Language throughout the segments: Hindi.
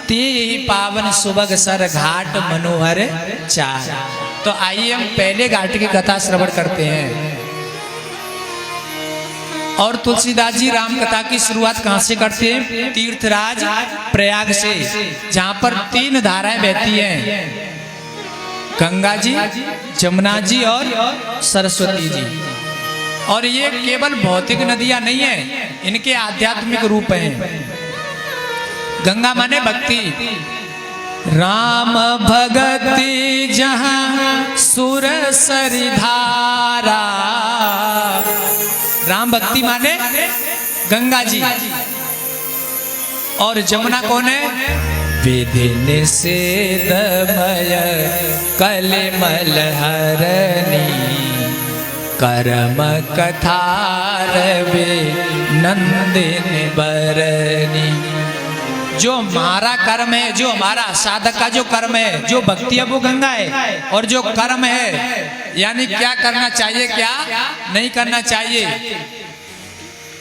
ते पावन सुबह सर घाट मनोहर चार। तो आइए हम पहले घाट की कथा श्रवण करते हैं। और तुलसीदास जी राम कथा की शुरुआत कहाँ से करते हैं? तीर्थराज प्रयाग से, जहाँ पर 3 धाराएं बहती हैं, गंगा जी, जमुना जी और सरस्वती जी। और ये केवल भौतिक नदियां नहीं है, इनके आध्यात्मिक रूप हैं। गंगा माने भक्ति, राम भगति जहाँ सुर सरिधारा। राम भक्ति माने गंगा जी। और जमुना कौन है? विधि निषेधमय कलिमल हरणी, कर्म कथारवे नंदिनी बरनी। जो हमारा कर्म है, जो हमारा साधक का जो कर्म है, जो भक्ति है वो गंगा है। और जो कर्म है यानी क्या करना चाहिए क्या नहीं करना चाहिए,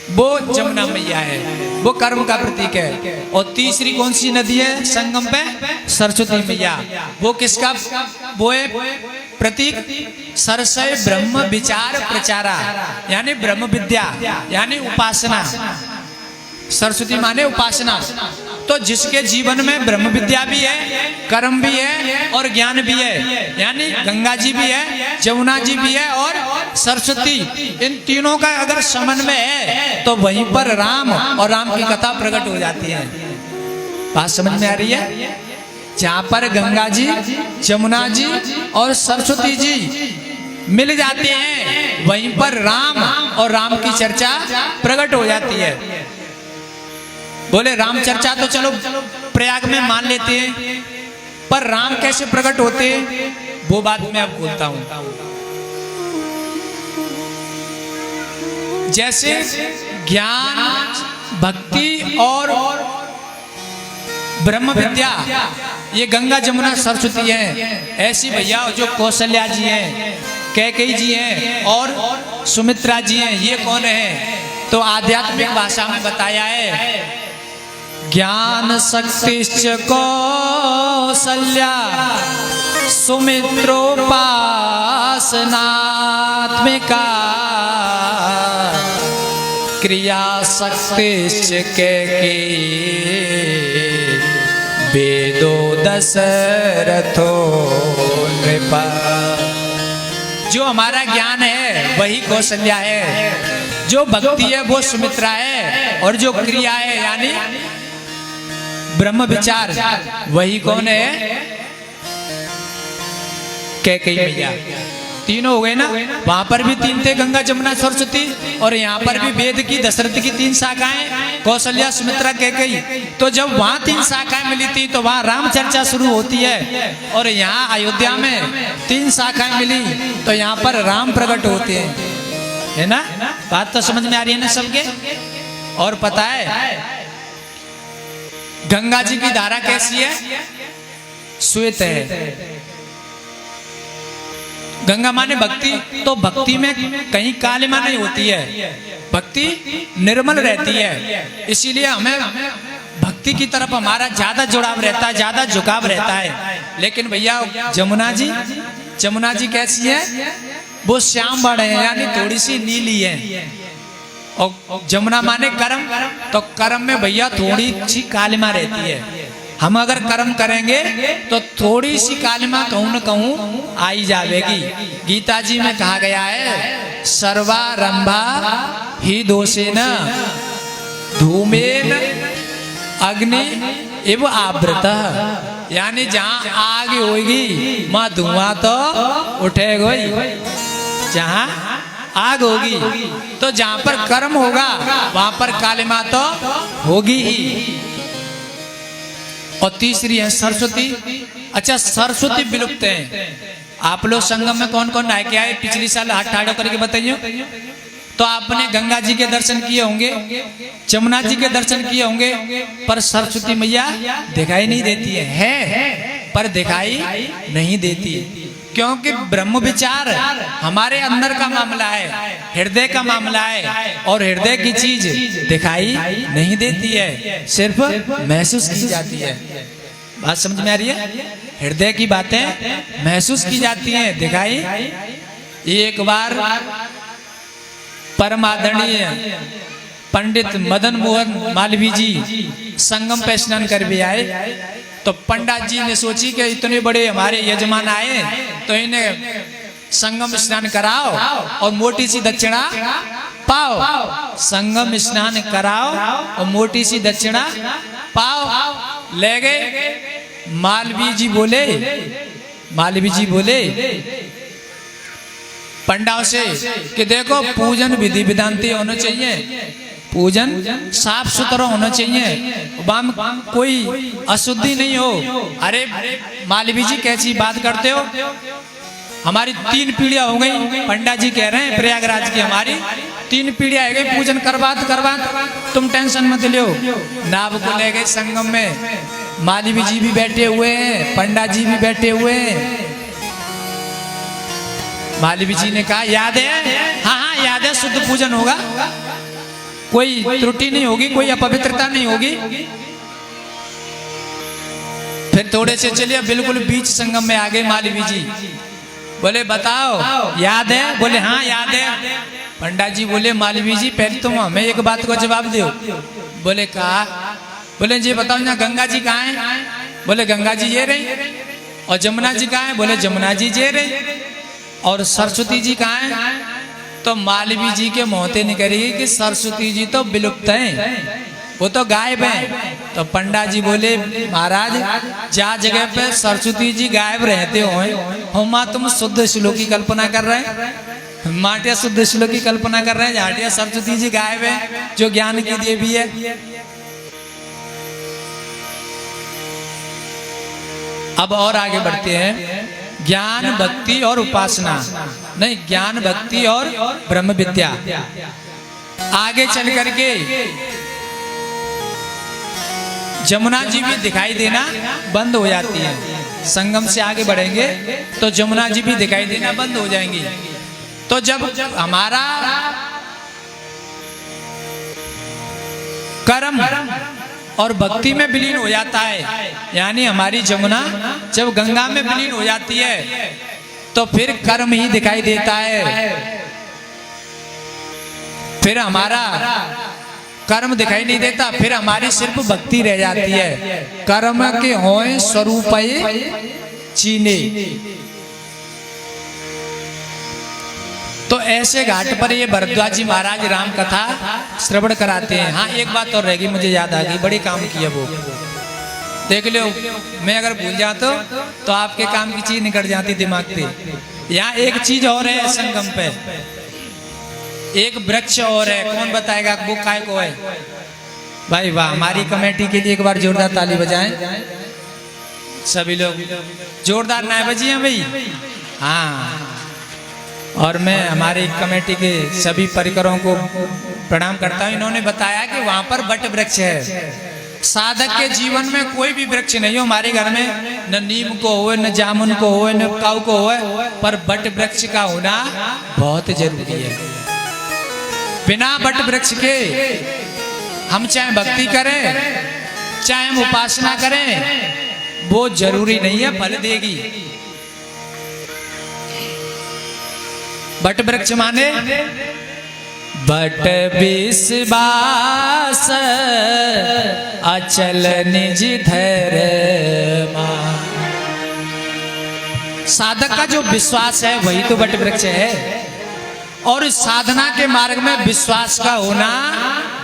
वो जमुना मैया है, वो कर्म का प्रतीक है। और तीसरी कौन सी नदी है संगम पे? सरस्वती मैया। वो किसका? वो है प्रतीक सरसय ब्रह्म विचार प्रचारा, यानी ब्रह्म विद्या यानी उपासना। सरस्वती माने उपासना। तो जिसके जीवन में ब्रह्म विद्या भी है, कर्म भी है और ज्ञान भी है, यानी गंगा जी भी है, जमुना जी भी है और सरस्वती, इन तीनों का अगर समन्वय है तो वहीं पर राम और राम की कथा प्रकट हो जाती है। बात समझ में आ रही है? जहाँ पर गंगा जी, जमुना जी और सरस्वती जी मिल जाते हैं, वहीं पर राम और राम की चर्चा प्रकट हो जाती है। बोले राम चर्चा तो चलो प्रयाग में मान लेते हैं, पर राम कैसे प्रकट होते हैं वो बात मैं अब बोलता हूं। जैसे ज्ञान, भक्ति और ब्रह्म विद्या ये गंगा जमुना सरस्वती है, ऐसी भैया जो कौशल्या जी हैं, कैकेयी जी हैं और सुमित्रा जी हैं, ये कौन है? तो आध्यात्मिक भाषा में बताया है, ज्ञान शक्तिश्च कौसल्या सुमित्रोपासनात्मिका, क्रिया शक्तिश्च कैकेयी वेदो दशरथो नृपा। जो हमारा ज्ञान है वही कौशल्या है, जो भक्ति है वो सुमित्रा है, और जो क्रिया है यानी ब्रह्म विचार वही कौन है? कैकेयी मैया। तीनों हो गए ना। वहां पर भी 3 थे, गंगा जमुना सरस्वती, और यहाँ पर भी वेद की दशरथ की 3 शाखाएं, कौशल्या सुमित्रा कैकेयी। तो जब वहां 3 शाखाएं मिली थी तो वहां राम चर्चा शुरू होती है, और यहाँ अयोध्या में 3 शाखाएं मिली तो यहाँ पर राम प्रकट होते हैं, है ना? बात तो समझ में आ रही है ना सबके? और पता है गंगा जी की धारा कैसी है? श्वेत है। गंगा माने भक्ति, तो भक्ति में कहीं कालिमा नहीं होती है, भक्ति निर्मल रहती है। इसीलिए हमें भक्ति की तरफ हमारा ज्यादा जुड़ाव रहता है, ज्यादा झुकाव रहता है। लेकिन भैया जमुना जी कैसी है? वो श्याम बड़ है, यानी थोड़ी सी नीली है। और जमुना माने कर्म, तो कर्म में भैया थोड़ी सी कालिमा रहती है। हम अगर कर्म करेंगे तो थोड़ी सी कालिमा कहूं न कहूं आई जाएगी। गीता जी में कहा गया है, सर्वारंभा ही दोषेन धूमेन अग्नि एव आवृतः, यानी जहां आग होगी वहां धुआं तो उठेगा ही। जहां आग होगी तो जहां पर कर्म होगा वहां पर कालिमा तो होगी ही। और तीसरी है सरस्वती। अच्छा, सरस्वती विलुप्त है। आप लोग संगम में कौन कौन नहा के आए पिछली साल? हाथ ठाड़ो करके बताइए। तो आपने गंगा जी के दर्शन किए होंगे, जमुना जी के दर्शन किए होंगे, पर सरस्वती मैया दिखाई नहीं देती है पर दिखाई नहीं देती। क्योंकि ब्रह्म विचार हमारे अंदर का मामला है, हृदय का मामला है, और हृदय की चीज दिखाई नहीं देती है, सिर्फ महसूस की जाती है। बात समझ में आ रही है? हृदय की बातें महसूस की जाती हैं, दिखाई। एक बार परम आदरणीय पंडित मदन मोहन मालवीय जी संगम पे स्नान कर भी आए, तो पंडित जी ने सोची कि इतने बड़े हमारे यजमान आए तो इन्हें संगम स्नान कराओ और मोटी सी दक्षिणा पाओ। संगम स्नान कराओ और मोटी सी दक्षिणा पाओ। ले गए। मालवीय जी बोले पंडाओं से कि देखो, पूजन विधि विधांति होना चाहिए, पूजन साफ सुथरा होना चाहिए, वाम कोई अशुद्धि नहीं हो। अरे मालवीय जी कैसी बात करते हो, हमारी 3 पीढ़ियां हो गई। पंडित जी कह रहे हैं प्रयागराज की हमारी 3 पीढ़ियां हो गई, पूजन करवात तुम टेंशन मत लो। नाव को ले गए संगम में, मालवीय जी भी बैठे हुए हैं, पंडित जी भी बैठे हुए हैं। मालवीय जी ने कहा याद है? हाँ याद है, शुद्ध पूजन होगा, कोई त्रुटि नहीं होगी, कोई अपवित्रता नहीं होगी। फिर थोड़े से चलिए बिल्कुल बीच संगम में आ गए मालवीय जी। बोले बताओ याद है? बोले हाँ याद है। पंडित जी बोले मालवीय जी पहले तुम हमें एक बात को जवाब दो। बोले कहा? बोले जी बताओ ना गंगा जी कहाँ है? बोले गंगा जी ये रही। और जमुना जी कहाँ है? बोले जमुना जी ये रही। और सरस्वती जी कहाँ है? तो मालवीय जी के मोहते निकलेगी कि सरस्वती जी तो विलुप्त हैं, वो तो गायब हैं। तो पंडित जी बोले महाराज जहाँ जगह पे सरस्वती जी गायब रहते हो माँ तुम शुद्ध श्लोक की कल्पना कर रहे हैं, माटिया शुद्ध श्लोक की कल्पना कर रहे हैं, झाटिया सरस्वती जी गायब है जो ज्ञान की देवी है। अब और आगे बढ़ते हैं। ज्ञान भक्ति और उपासना नहीं, ज्ञान भक्ति और ब्रह्म विद्या। आगे चल करके जमुना जी भी दिखाई देना बंद हो जाती है। संगम से आगे बढ़ेंगे तो जमुना जी भी दिखाई देना बंद हो जाएंगी। तो जब हमारा कर्म और भक्ति में विलीन हो जाता है, यानी हमारी जमुना जब गंगा में विलीन हो जाती है तो फिर कर्म ही दिखाई देता है, फिर हमारा कर्म दिखाई नहीं देता, फिर हमारी सिर्फ भक्ति रह जाती है। कर्म के होए स्वरूप चीने। तो ऐसे घाट पर ये भरद्वाज जी महाराज राम कथा श्रवण कराते हैं। हाँ एक बात और रहेगी, मुझे याद आ गई, बड़ी काम की है वो, देख लो। मैं अगर भूल जाता तो आपके काम की चीज निकल जाती दिमाग पे। यहाँ एक चीज और है संगम पे, एक वृक्ष और है। कौन बताएगा वो काय को है? भाई वाह, हमारी कमेटी के लिए एक बार जोरदार ताली बजाएं सभी लोग। जोरदार ना बजिए भाई। हाँ, और मैं हमारी कमेटी के सभी परिकरों को प्रणाम करता हूँ। इन्होंने बताया कि वहां पर वट वृक्ष है। साधक के जीवन में कोई भी वृक्ष नहीं हो हमारे घर में, न नीम को हो, न जामुन को हो, न काऊ को हो, पर वट वृक्ष का होना बहुत जरूरी है। बिना वट वृक्ष के हम चाहे भक्ति करें चाहे हम उपासना करें, वो जरूरी नहीं है फल देगी। वट वृक्ष माने बट विश्वास अचल निज धर्मा। साधक का जो विश्वास है वही तो वट वृक्ष है। और इस साधना के मार्ग में विश्वास का होना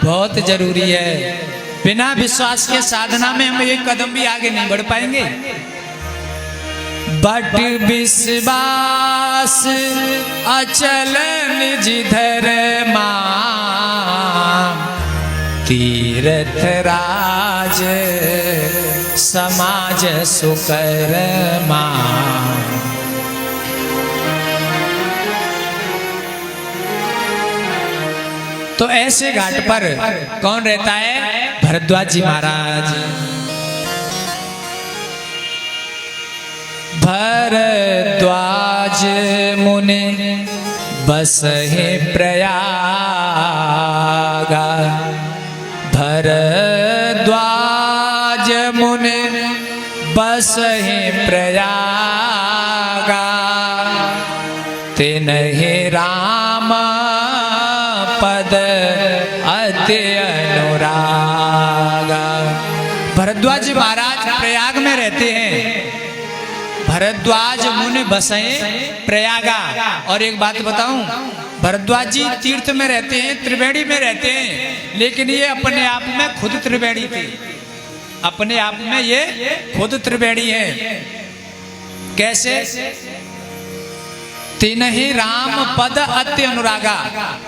बहुत जरूरी है। बिना विश्वास के साधना में हम एक कदम भी आगे नहीं बढ़ पाएंगे। बट विश्वास अचल निज धर्मा, तीर्थ राज समाज सुकर्मा। तो ऐसे घाट पर कौन रहता है? भरद्वाज जी महाराज। भरद्वाज भरद्वाज मुनि बसहि प्रयागा। भरद्वाज मुनि बसहि प्रयागा। तिन्हि राम पद अति अनुरागा। भरद्वाज महाराज प्रयाग में रहते हैं। भरद्वाज मुनि बसे प्रयागा। और एक बात बताऊं, भरद्वाज जी तीर्थ में रहते हैं, त्रिवेणी में रहते हैं, लेकिन ये अपने आप में खुद त्रिवेणी थे। अपने आप में ये खुद त्रिवेणी है। कैसे? तिन्हि राम पद अति अनुरागा।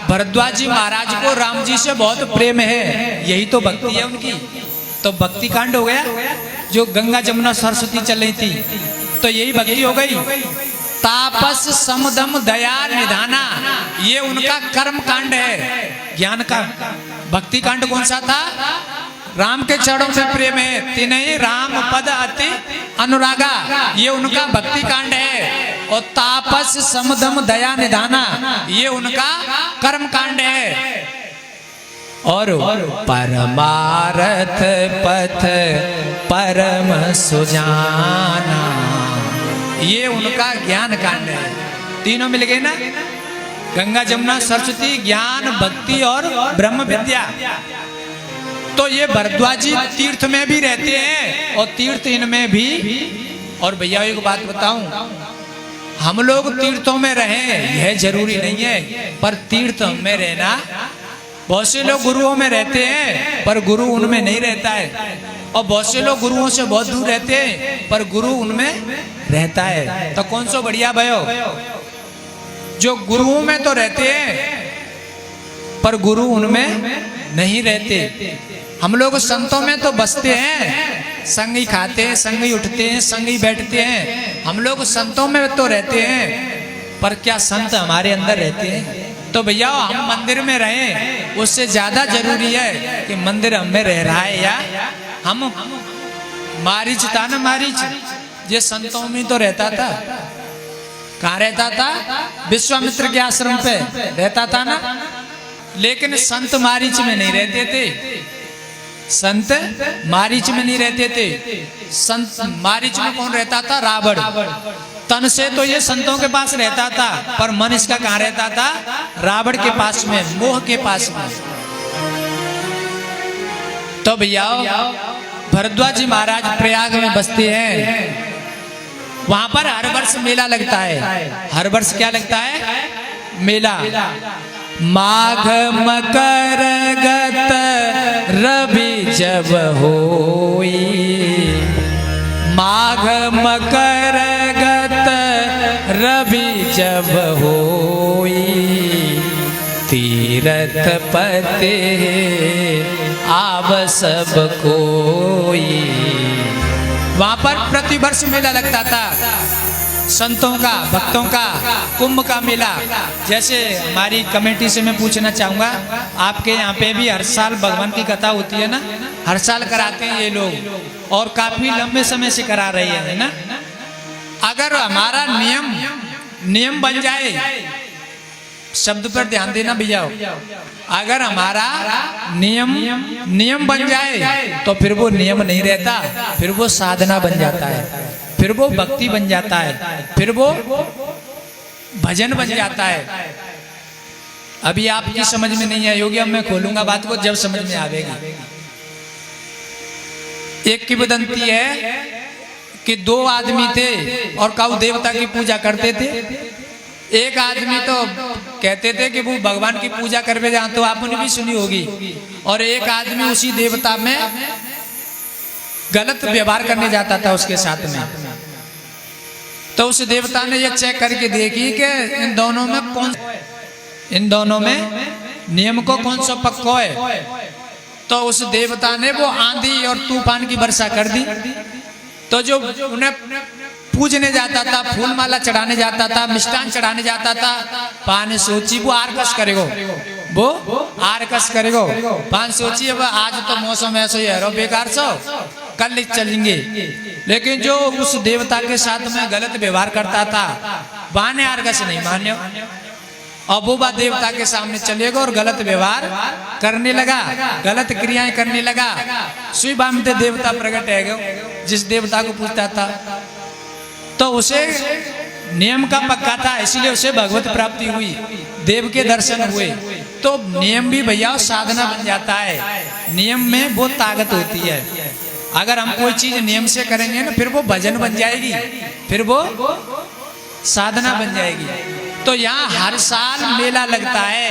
भरद्वाज जी महाराज को राम जी से बहुत प्रेम है, यही तो भक्ति है उनकी। तो भक्ति कांड हो गया। जो गंगा जमुना सरस्वती चल रही थी तो यही भक्ति हो गई। तापस समदम दया निधाना, ये उनका कर्म कांड है, ज्ञान का। भक्ति कांड कौन सा था? राम के चरणों में प्रेम है। तिन्हि राम पद अति अनुरागा, ये उनका भक्ति कांड है। और तापस समदम दया निधाना, ये उनका कर्म कांड है। और परमारथ पथ परम सुजाना, ये उनका ज्ञान कांड है। तीनों मिल गए ना, गंगा जमुना सरस्वती, ज्ञान, भक्ति और ब्रह्म विद्या। तो ये भरद्वाजी तीर्थ में भी रहते हैं और तीर्थ इनमें भी। और भैया एक बात बताऊं, हम लोग तीर्थों में रहें यह जरूरी नहीं है, पर तीर्थ में रहना, बहुत से लोग गुरुओं में रहते हैं पर गुरु उनमें नहीं रहता है, और बहुत से लोग गुरुओं से बहुत दूर रहते हैं पर गुरु उनमें रहता है। तो कौन सो बढ़िया भयो? जो गुरुओं में तो रहते हैं पर गुरु उनमें नहीं रहते। हम लोग संतों में तो बसते हैं, संग ही खाते हैं, संग ही उठते हैं, संग ही बैठते हैं। हम लोग संतों में तो रहते हैं, पर क्या संत हमारे अंदर रहते हैं? तो भैया हम मंदिर में रहें, उससे ज्यादा जरूरी है कि मंदिर हमें रह रहा है या हम। मारीच था ना, मारीच ये संतों में तो रहता था। कहाँ रहता था? विश्वामित्र के आश्रम पे रहता था ना। लेकिन संत मारीच में नहीं रहते थे। संत मारीच में नहीं रहते थे। संत मारीच में कौन रहता था? रावण। तन से तो ये संतों के पास रहता था, पर मन इसका कहाँ रहता था? रावण के पास में, मोह के पास में। तो भैया भरद्वाज जी महाराज प्रयाग में बसते हैं। वहां पर हर वर्ष मेला लगता है। हर वर्ष क्या लगता है? मेला। माघ मकर गत रवि जब होई, माघ मकर गत रवि जब होई, तीरथ पते आव सब कोई। वहां पर प्रतिवर्ष मेला लगता था, संतों का, भक्तों का, कुंभ का मेला। जैसे हमारी कमेटी से मैं पूछना चाहूंगा, आपके यहाँ पे भी हर साल भगवान की कथा होती है ना? हर साल कराते हैं ये लोग, और काफी लंबे समय से करा रही है ना? अगर हमारा नियम बन जाए, शब्द पर ध्यान देना भैया, अगर हमारा नियम बन जाए तो फिर वो नियम नहीं रहता, फिर वो साधना बन जाता है, फिर वो भक्ति बन जाता है, फिर वो भजन बन जाता है। अभी आपकी समझ में नहीं आई होगी, अब मैं खोलूंगा बात को, जब समझ में आवेगी। एक किंवदंती है कि दो आदमी थे और काऊ देवता की पूजा करते थे। एक आदमी तो कहते थे कि वो भगवान की पूजा करवे जहाँ, तो आपने भी सुनी होगी। और एक आदमी उसी देवता में गलत व्यवहार करने जाता था उसके साथ में। तो उस देवता ने ये चेक करके देखी कि इन दोनों में नियम को कौन सा पक्का है। तो उस देवता ने वो आंधी और तूफान की वर्षा कर दी। तो जो उन्हें पूजने जाता था, फूल माला चढ़ाने जाता था, मिष्टान चढ़ाने जाता था, पान सोची वो आरकस करेगो, पान सोची अब आज तो मौसम ऐसा ही है रो बेकार सो, कल चलेंगे। लेकिन जो उस देवता के साथ में गलत व्यवहार करता था, बाने आर्गस नहीं मान्यो। अब वो बात देवता के सामने चलेगा और गलत व्यवहार करने लगा, गलत क्रियाएं करने लगा। शिव देवता प्रकट है गए, जिस देवता को पूछता था तो उसे नियम का पक्का था, इसलिए उसे भगवत प्राप्ति हुई, देव के दर्शन हुए। तो नियम भी भैया साधना बन जाता है। नियम में बहुत ताकत होती है। अगर हम कोई चीज नियम से करेंगे ना, फिर वो भजन बन जाएगी, फिर वो साधना बन जाएगी। तो यहाँ हर साल मेला लगता है।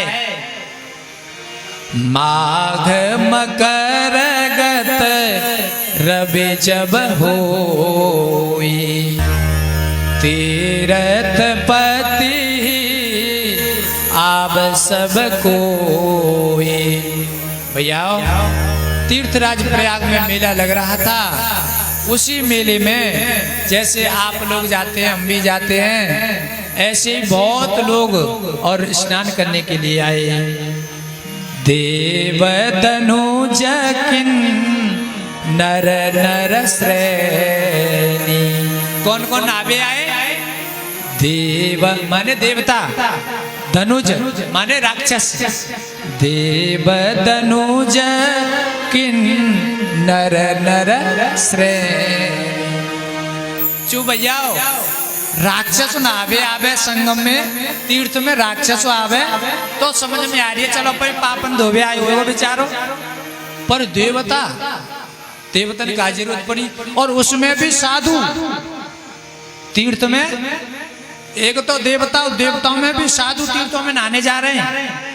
माघ मकर गत रवि जब होई, तीरथ पति आब सब कोई। भैया तीर्थराज प्रयाग में मेला लग रहा था। उसी मेले में जैसे आप लोग जाते हैं, हम भी जाते हैं, ऐसे ही बहुत लोग और स्नान करने के लिए आए। देव तनुज किन नर नर श्रेणी। कौन कौन आवे आए? देव माने देवता, धनुज माने राक्षस। देव धनुज किन नर नर श्रेणी। चू भैया राक्षस ना आवे, आवे संगम में, तीर्थ में राक्षस आवे तो समझ में आ रही है, चलो पर पापन धोवे आए हुए बेचारो। पर देवता, देवता की जरूरत पड़ी, और उसमें भी साधु। तीर्थ में एक तो देवता, देवताओं में भी साधु तीर्थों में नहाने जा रहे हैं।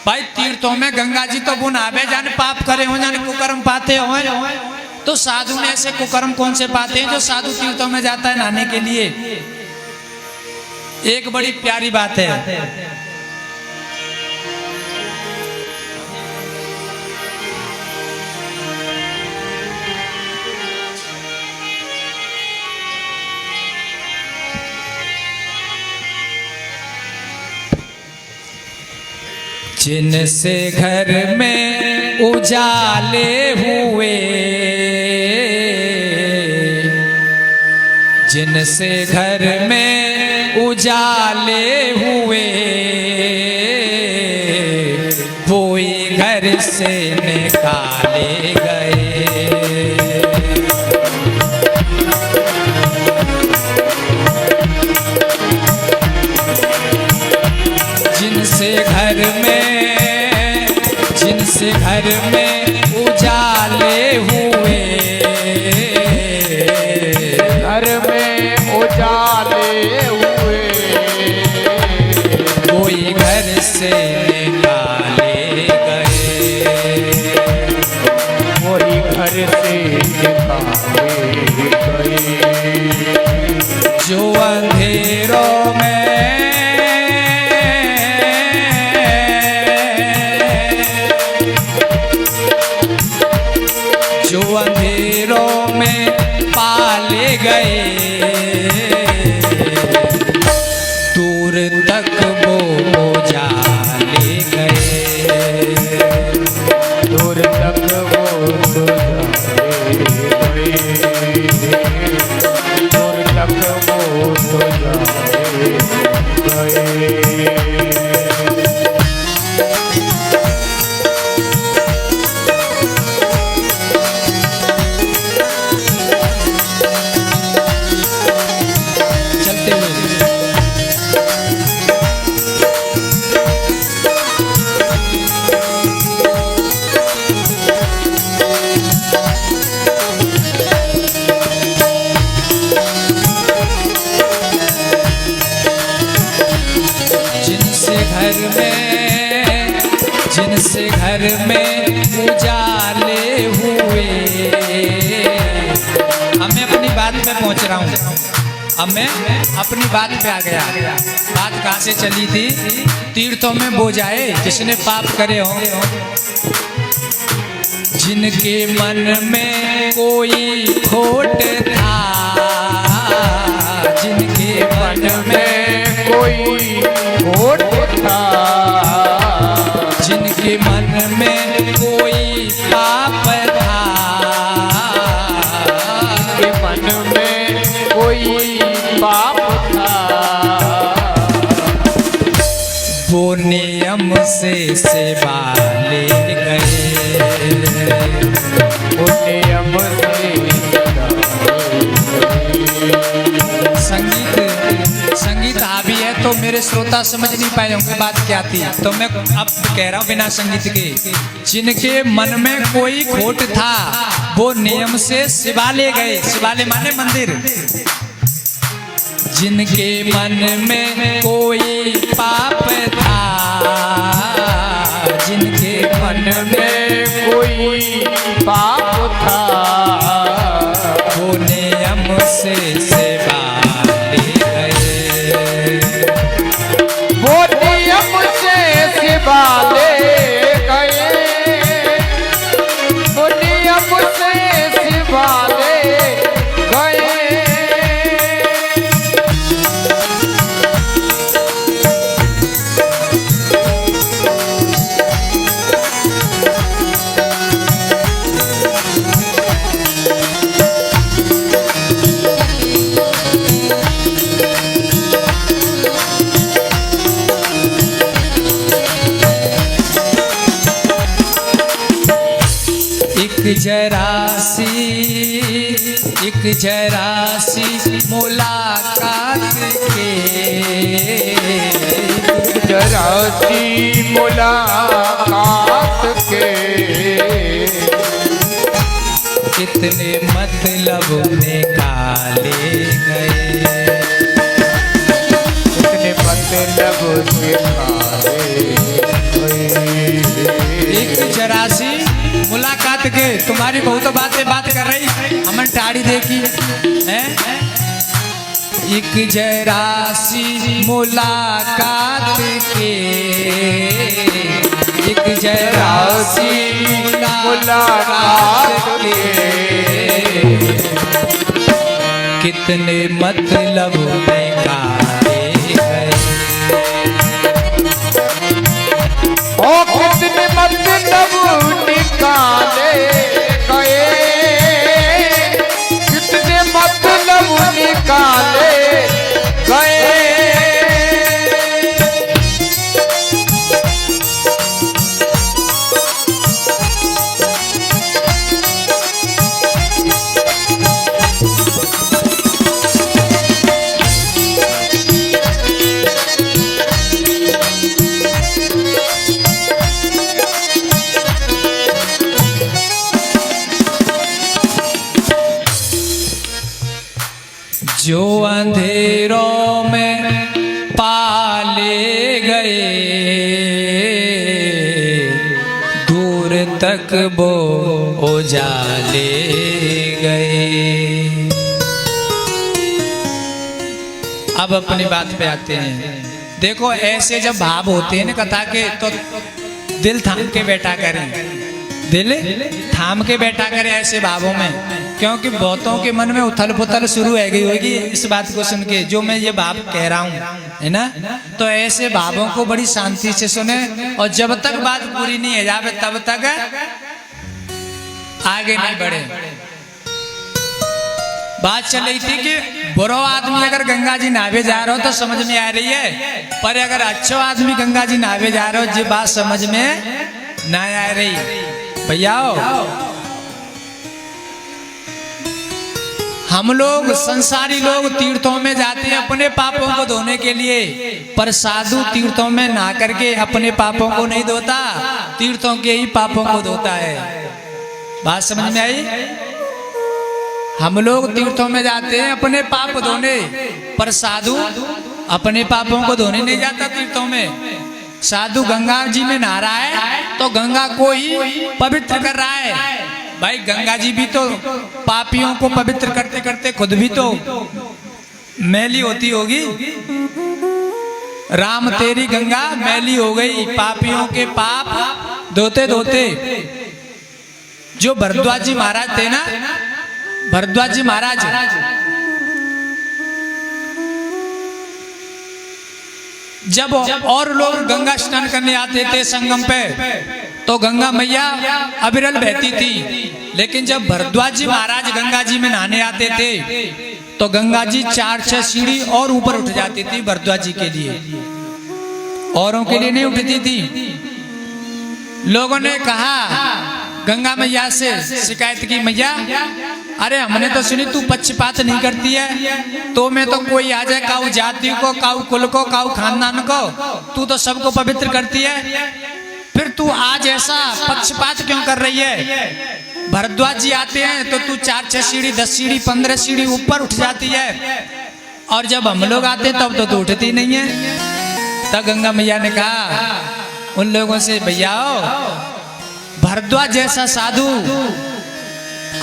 भाई तीर्थों में गंगा जी तो वो नहावे जाने पाप करे हो, जाने कुकर्म पाते हो, तो साधु ने ऐसे कुकर्म कौन से पाते हैं जो साधु तीर्थों में जाता है नहाने के लिए। एक बड़ी प्यारी बात है। जिनसे घर में उजाले हुए, जिनसे घर में उजाले हुए, कोई घर से निकाले गए। जिनसे घर में उजाले हुए, घर में उजाले हुए, कोई घर से निकाले गए। वही घर से निकाले गए। जो अंधेरों में, जो अंधेरों में पाले गए, दूर तक वो उजाले गए। दूर तक वो उजाले गए। दूर तक वो उजाले गए। जिनसे घर में उजाले हुए। अब मैं अपनी बात पे पहुंच रहा हूँ। अब मैं अपनी बात पे आ गया। बात कहाँ से चली थी? तीर्थों में वो जाए जिसने पाप करे हो, जिनके मन में कोई खोट था, जिनके मन में कोई खोट था, जिनके मन में कोई पाप था, मन में कोई पाप था, वो नियम से सेवा ले गए, वो नियम से संगीत हावी है तो मेरे श्रोता समझ नहीं पाए होंगे बात क्या थी, तो मैं अब कह रहा हूँ बिना संगीत के। जिनके मन में कोई खोट था वो नियम से शिवालय गए, शिवालय माने मंदिर। जिनके मन में कोई पाप था, जिनके मन में कोई पाप था, वो नियम से सेवा ले गए, वो नियम से सेवा ले गए, वो नियम से सेवा ले गए। एक जरा सी मुलाकात के, जरा सी मुलाकात के, कितने मतलब निकाले गए, कितने मतलब निकाले गए। एक जरा सी मुलाकात के, तुम्हारी बहुत बात कर रही हमन टाड़ी देखी है। एक जरा सी मुलाकात के, एक जरा सी मुलाकात के, कितने मतलब निकाले गए, ओ कितने मतलब निकाले गए, कितने मतलब निकाले गए। जो अंधेरों में पाले गए, दूर तक वो उजाले गए। अब अपनी बात पे आते हैं। देखो ऐसे जब भाव होते हैं ना कथा के, तो दिल थाम के बैठा करें, दिल थाम के बैठा करें ऐसे भावों में, क्योंकि बहुतों के मन में उथल पुथल शुरू हो गई होगी इस बात को सुन के, जो मैं ये भाव कह रहा हूँ, है ना। तो ऐसे भावों को बड़ी शांति से सुने, और जब तक बात पूरी नहीं हो जाए तब तक आगे नहीं बढ़े। बात चल रही थी कि बुरा आदमी अगर गंगा जी नहावे जा रहा हो तो समझ में आ रही है, पर अगर अच्छा आदमी गंगा जी नहावे जा रहा हो ये बात समझ में ना आ रही। भैया हम लोग संसारी लोग तीर्थों में जाते हैं अपने पापों को धोने के लिए, पर साधु तीर्थों में नहा करके अपने पापों को नहीं धोता, तीर्थों के ही पापों को धोता है। बात समझ में आई? हम लोग तीर्थों में जाते हैं अपने पाप धोने, पर साधु अपने पापों को धोने नहीं जाता तीर्थों में। साधु गंगा जी में नहा रहा है तो गंगा को ही पवित्र कर रहा है। भाई गंगा जी भी तो पापियों को पवित्र करते करते खुद भी तो मैली होती होगी। राम तेरी गंगा मैली हो गई पापियों के पाप धोते धोते। जो भरद्वाज जी महाराज थे ना, भरद्वाज जी महाराज जब और लोग गंगा स्नान करने आते थे संगम पे, तो गंगा मैया अविरल बहती थी, लेकिन जब भरद्वाज जी महाराज गंगा जी में नहाने आते थे तो गंगा जी 4-6 सीढ़ी और ऊपर उठ जाती थी भरद्वाज जी के लिए, औरों के लिए नहीं उठती थी। लोगों ने कहा गंगा मैया से शिकायत की, मैया अरे हमने तो सुनी तू पक्षपात नहीं करती है, तो मैं तो कोई आ जाए काऊ जाति को, काऊ कुल को, काऊ खानदान को, तू तो सबको पवित्र करती है, फिर तू आज ऐसा पक्षपात क्यों कर रही है? भरद्वाज जी आते हैं तो तू 4-6 सीढ़ी 10 सीढ़ी 15 सीढ़ी ऊपर उठ जाती है, और जब हम लोग आते तब तो तू उठती नहीं है। तब गंगा मैया ने कहा उन लोगों से, भैया भरद्वाज जैसा साधु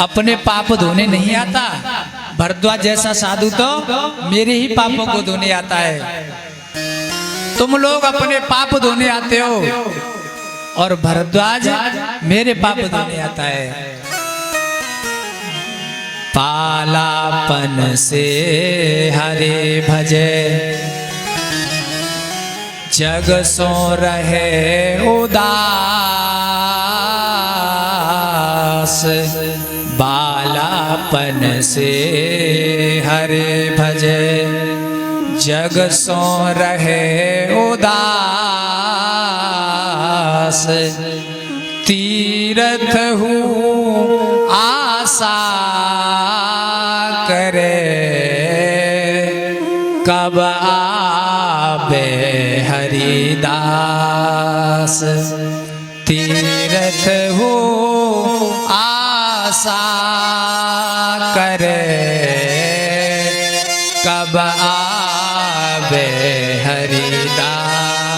अपने पाप धोने नहीं आता, भरद्वाज जैसा साधु तो मेरे ही पापों को धोने आता है। तुम लोग अपने पाप धोने आते हो और भरद्वाज मेरे पाप धोने आता है। पालापन से हरे भजे जग सो रहे उदास, बालापन से हरे भजे जग सो रहे उदास, तीरथ हूँ आशा करे कब आवे हरिदास, तीरथ हूँ आशा करे कब आवे हरिदास।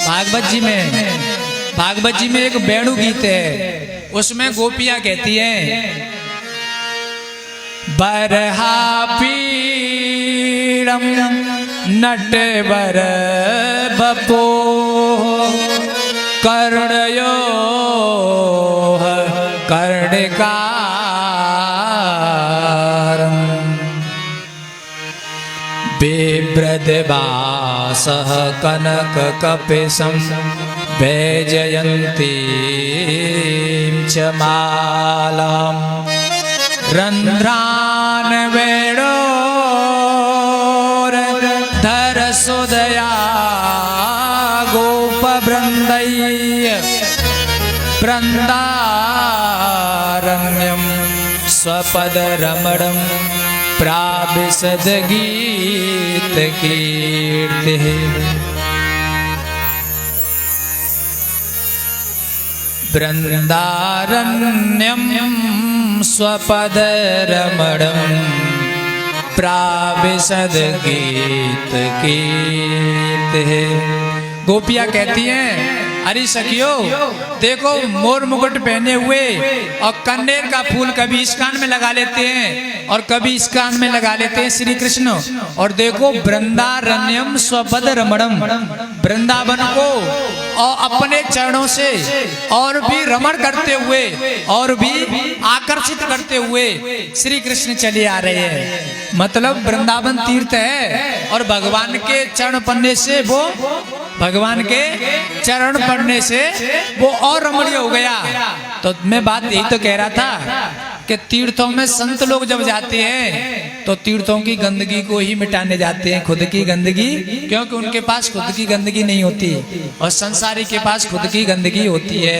भागवत जी में एक वेणु गीत है, उसमें गोपियां कहती हैं, बरहा पीड़म नटवर बपो कर्णयो कर्णिकारं, बिभ्रद्वासः कनक कपिशं वैजयन्तीं च मालां, रन्ध्रान् वेणोर्धर सुदया गोपवृन्दै, वृन्दारण्यं स्वपदरमणं प्राविशद गीत कीर्तिः। वृन्दारण्यं स्वपदरमणं प्राविशद गीत कीर्तिः। गोपियां कहती हैं, अरे सखियो देखो मोर मुकुट पहने हुए और कन्नेर का फूल कभी इस कान में लगा लेते हैं और कभी इस कान में लगा लेते हैं श्री कृष्ण, और देखो वृंदारण्यम स्वपद रमणम, वृंदावन को और अपने चरणों से और भी रमण करते हुए और भी आकर्षित करते हुए श्री कृष्ण चले आ रहे हैं। मतलब वृंदावन तीर्थ है और भगवान के चरण पड़ने से वो भगवान के चरण पड़ने से वो और रमणीय हो गया। तो मैं बात यही तो कह रहा था कि तीर्थों में संत लोग जब जाते हैं तो तीर्थों की गंदगी को ही मिटाने जाते हैं, खुद की गंदगी, क्योंकि उनके पास खुद की गंदगी नहीं होती और संसारी के पास खुद की गंदगी होती है।